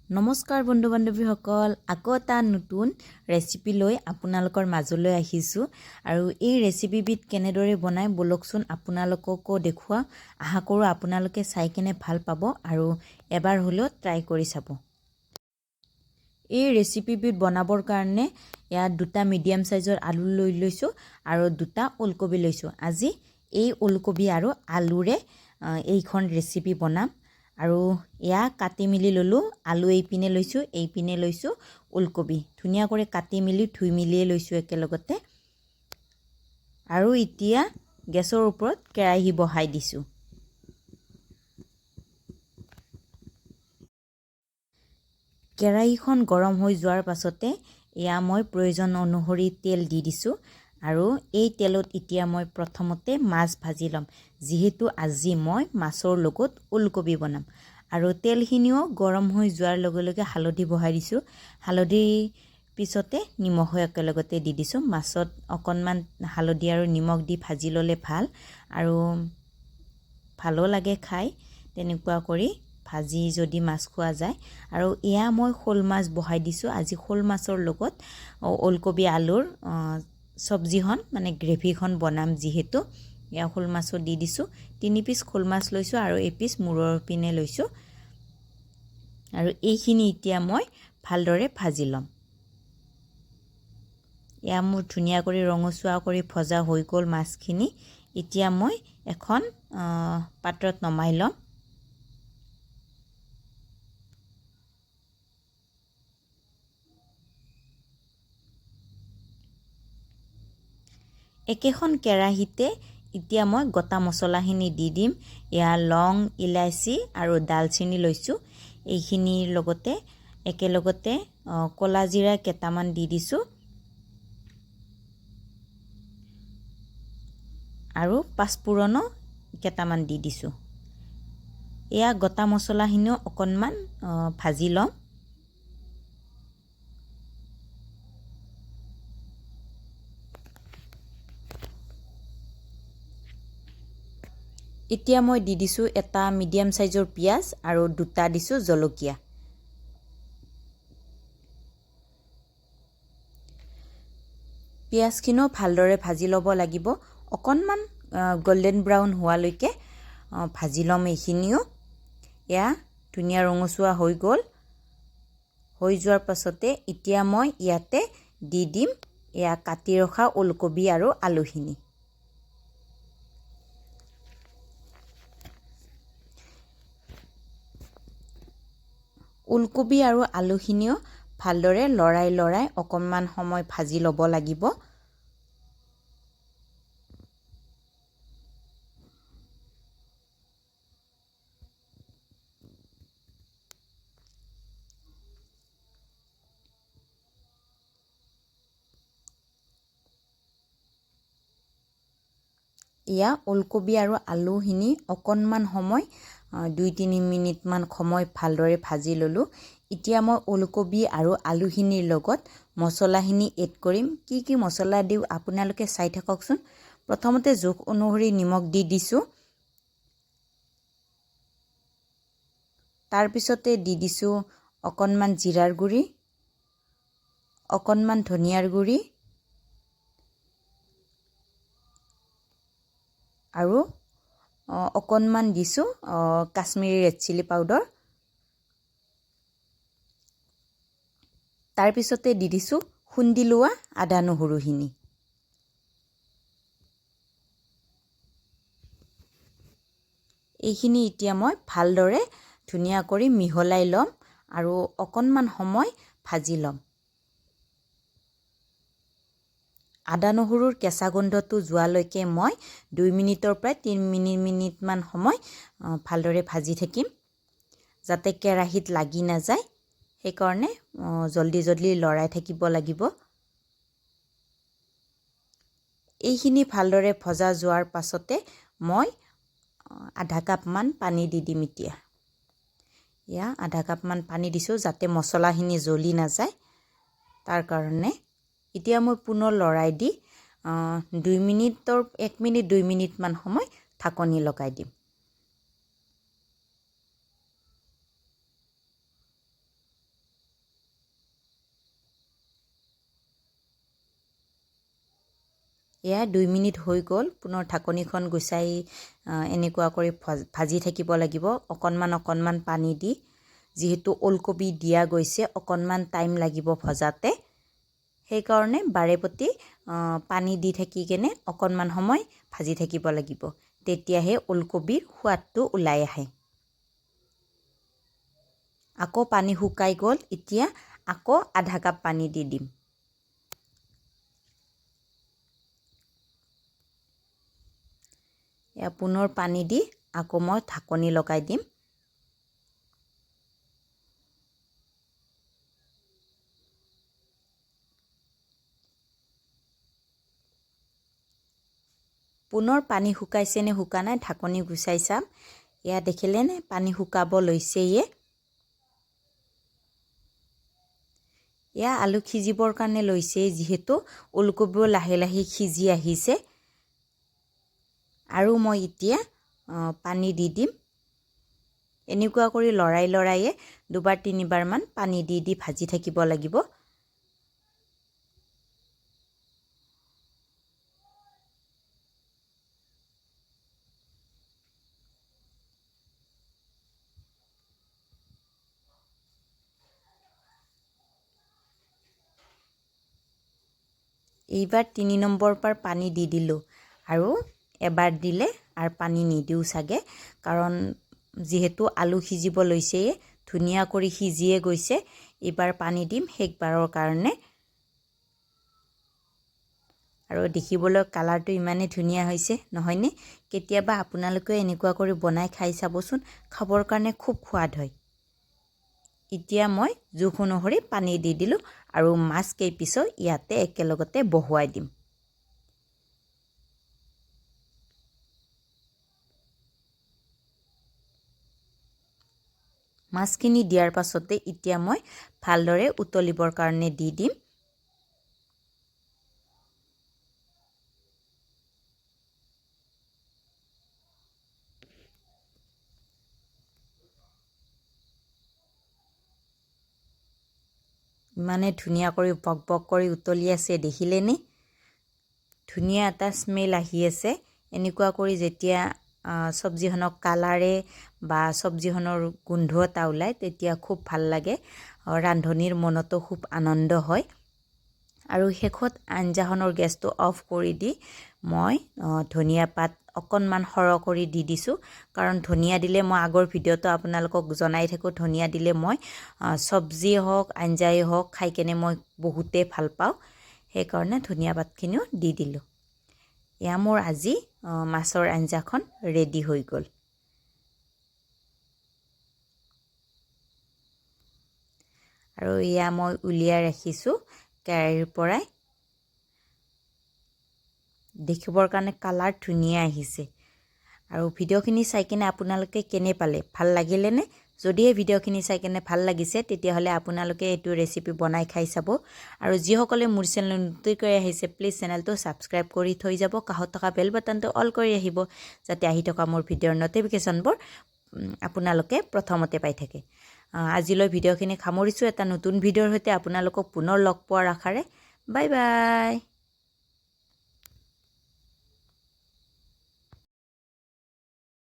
নমস্কাৰ বন্ধু বান্ধৱীসকল, আকৌ এটা নতুন ৰেচিপি লৈ আপোনালোকৰ মাজলৈ আহিছোঁ আৰু এই ৰেচিপিবিধ কেনেদৰে বনাই বলকচোন আপোনালোককো দেখুৱা। আশা কৰোঁ আপোনালোকে চাই কেনে ভাল পাব আৰু এবাৰ হ'লেও ট্ৰাই কৰি চাব। এই ৰেচিপিবিধ বনাবৰ কাৰণে ইয়াত দুটা মিডিয়াম সাইজৰ আলু লৈ লৈছোঁ আৰু দুটা ওলকবি লৈছোঁ। আজি এই ওলকবি আৰু আলুৰে এইখন ৰেচিপি বনাম আৰু এয়া কাটি মিলি ল'লোঁ। আলু এইপিনে লৈছোঁ, এইপিনে লৈছোঁ ওলকবি। ধুনীয়া কৰি কাটি মিলি ধুই মিলিয়ে লৈছোঁ একেলগতে। আৰু এতিয়া গেছৰ ওপৰত কেৰাহী বহাই দিছোঁ। কেৰাহীখন গৰম হৈ যোৱাৰ পাছতে এয়া মই প্ৰয়োজন অনুসৰি তেল দি দিছোঁ আৰু এই তেলত এতিয়া মই প্ৰথমতে মাছ ভাজি ল'ম, যিহেতু আজি মই মাছৰ লগত ওলকবি বনাম। আৰু তেলখিনিও গৰম হৈ যোৱাৰ লগে লগে হালধি বহাই দিছোঁ। হালধি পিছতে নিমখ একেলগতে দি দিছোঁ। মাছত অকণমান হালধি আৰু নিমখ দি ভাজি ল'লে ভাল আৰু ভালো লাগে খাই। তেনেকুৱা কৰি ভাজি যদি মাছ খোৱা যায়। আৰু এয়া মই শ'ল মাছ বহাই দিছোঁ। আজি শ'ল মাছৰ লগত ওলকবি আলুৰ চব্জিখন মানে গ্ৰেভিখন বনাম, যিহেতু এয়া শ'ল মাছো দি দিছোঁ। 3 পিচ শ'ল মাছ লৈছোঁ আৰু এপিচ মূৰৰ পিনে লৈছোঁ আৰু এইখিনি এতিয়া মই ভালদৰে ভাজি ল'ম। এয়া মোৰ ধুনীয়া কৰি ৰঙচুৱা কৰি ভজা হৈ গ'ল মাছখিনি। এতিয়া মই এখন পাত্ৰত নমাই ল'ম। একেখন কেৰাহীতে এতিয়া মই গোটা মছলাখিনি দি দিম। এয়া লং, ইলাচি আৰু ডালচেনি লৈছোঁ। এইখিনিৰ লগতে একেলগতে ক'লা জিৰা কেইটামান দি দিছোঁ আৰু পাঁচফোৰণো কেইটামান দি দিছোঁ। এয়া গোটা মছলাখিনিও অকণমান ভাজি ল'ম। এতিয়া মই দি দিছোঁ এটা মিডিয়াম সাইজৰ পিঁয়াজ আৰু দুটা দিছোঁ জলকীয়া। পিঁয়াজখিনিও ভালদৰে ভাজি ল'ব লাগিব। অকণমান গল্ডেন ব্ৰাউন হোৱালৈকে ভাজি ল'ম এইখিনিও। এয়া ধুনীয়া ৰঙচুৱা হৈ গ'ল। হৈ যোৱাৰ পাছতে এতিয়া মই ইয়াতে দি দিম এয়া কাটি ৰখা ওলকবি আৰু আলুখিনি। ওলকবি আৰু আলুখিনিও ভালদৰে লৰাই অকণমান সময় ভাজি ল'ব লাগিব। এয়া ওলকবি আৰু আলুখিনি অকণমান সময় 2-3 মিনিটমান সময় ভালদৰে ভাজি ল'লোঁ। এতিয়া মই ওলকবি আৰু আলুখিনিৰ লগত মছলাখিনি এড কৰিম। কি মছলা দিওঁ আপোনালোকে চাই থাককচোন। প্ৰথমতে জোখ অনুসৰি নিমখ দি দিছোঁ। তাৰপিছতে দি দিছোঁ অকণমান জিৰাৰ গুড়ি, অকণমান ধনিয়াৰ গুড়ি আৰু অকণমান দিছোঁ কাশ্মীৰী ৰেড চিলি পাউডাৰ। তাৰপিছতে দি দিছোঁ খুন্দি লোৱা আদা নহৰুখিনি। এইখিনি এতিয়া মই ভালদৰে ধুনীয়া কৰি মিহলাই ল'ম আৰু অকণমান সময় ভাজি ল'ম। আদা নহৰুৰ কেঁচা গোন্ধটো যোৱালৈকে মই 2 মিনিটৰ পৰা 3 মিনিটমান সময় ভালদৰে ভাজি থাকিম, যাতে কেৰাহীত লাগি নাযায়। সেইকাৰণে জলদি লৰাই থাকিব লাগিব। এইখিনি ভালদৰে ভজা যোৱাৰ পাছতে মই আধা কাপমান পানী দি দিম। এতিয়া এয়া আধা কাপমান পানী দিছোঁ, যাতে মছলাখিনি জ্বলি নাযায় তাৰ কাৰণে। এতিয়া মই পুনৰ লৰাই দি 1 মিনিট 2 মিনিটমান সময় ঢাকনি লগাই দিম। এয়া 2 মিনিট হৈ গ'ল পুনৰ ঢাকনিখন গুচাই এনেকুৱা কৰি ভাজি থাকিব লাগিব অকণমান পানী দি যেহেতু ওলকবি দিয়া গৈছে অকণমান টাইম লাগিব ভজাতে সেইকাৰণে বাৰেপতি পানী দি থাকি কেনে অকণমান সময় ভাজি থাকিব লাগিব তেতিয়াহে ওলকবিৰ সোৱাদটো ওলাই আহে আকৌ পানী শুকাই গ'ল এতিয়া আকৌ আধা কাপ পানী দি দিম এয়া পুনৰ পানী দি আকৌ মই ঢাকনি লগাই দিম পুনৰ পানী শুকাইছে নে শুকা নাই ঢাকনি গুচাই চাম এয়া দেখিলে নে পানী শুকাব লৈছেয়ে এয়া আলু সিজিবৰ কাৰণে লৈছে যিহেতু ওলকবিও লাহে লাহে সিজি আহিছে আৰু মই এতিয়া পানী দি দিম এনেকুৱা কৰি লৰাই দুবাৰ তিনিবাৰ মান পানী দি ভাজি থাকিব লাগিব এইবাৰ 3 নম্বৰ পাৰ পানী দি দিলোঁ আৰু এবাৰ দিলে আৰু পানী নিদিও চাগে কাৰণ যেহেতু আলু সিজিব লৈছে ধুনীয়া কৰি সিজিয়ে গৈছে এইবাৰ পানী দিম শেষবাৰৰ কাৰণে আৰু দেখিবলৈ কালাৰটো ইমানে ধুনীয়া হৈছে নহয়নে কেতিয়াবা আপোনালোকে এনেকুৱা কৰি বনাই খাই চাবচোন খাবৰ কাৰণে খুব সোৱাদ হয় এতিয়া মই জোখ অনুসৰি পানী দি দিলোঁ আৰু মাছ কেইপিছো ইয়াতে একেলগতে বহুৱাই দিম মাছখিনি দিয়াৰ পাছতে এতিয়া মই ভালদৰে উতলিবৰ কাৰণে দি দিম ইমানে ধুনীয়া কৰি বক কৰি উতলি আছে দেখিলে নে ধুনীয়া এটা স্মেল আহি আছে এনেকুৱা কৰি যেতিয়া সবজিখনৰ কালাৰে বা সবজিখনৰ গোন্ধ এটা ওলায় তেতিয়া খুব ভাল লাগে ৰান্ধনিৰ মনতো খুব আনন্দ হয় আৰু শেষত আঞ্জাখনৰ গেছটো অফ কৰি দি মই ধনিয়া পাত অকণমান সৰহ কৰি দি দিছোঁ কাৰণ ধনিয়া দিলে মই আগৰ ভিডিঅ'টো আপোনালোকক জনাই থাকোঁ ধনিয়া দিলে মই সবজি হওক আঞ্জাই হওক খাই কেনে মই বহুতে ভাল পাওঁ সেইকাৰণে ধনিয়া পাতখিনিও দি দিলোঁ এয়া মোৰ আজি মাছৰ আঞ্জাখন ৰেডি হৈ গ'ল আৰু এয়া মই উলিয়াই ৰাখিছোঁ কেৰাহীৰ পৰাই দেখিবৰ কাৰণে কালাৰ ধুনীয়া আহিছে আৰু ভিডিঅ'খিনি চাই কেনে আপোনালোকে কেনে পালে ভাল লাগিলে নে যদিহে ভিডিঅ'খিনি চাই কেনে ভাল লাগিছে তেতিয়াহ'লে আপোনালোকে এইটো ৰেচিপি বনাই খাই চাব আৰু যিসকলে মোৰ চেনেল নতুন কৰি আহিছে প্লিজ চেনেলটো ছাবস্ক্ৰাইব কৰি থৈ যাব কাষত থকা বেল বাটনটো অল কৰি আহিব যাতে আহি থকা মোৰ ভিডিঅ'ৰ নটিফিকেশ্যনবোৰ আপোনালোকে প্ৰথমতে পাই থাকে আজিলৈ ভিডিঅ'খিনি সামৰিছোঁ এটা নতুন ভিডিঅ'ৰ সৈতে আপোনালোকক পুনৰ লগ পোৱাৰ আশাৰে বাই বাই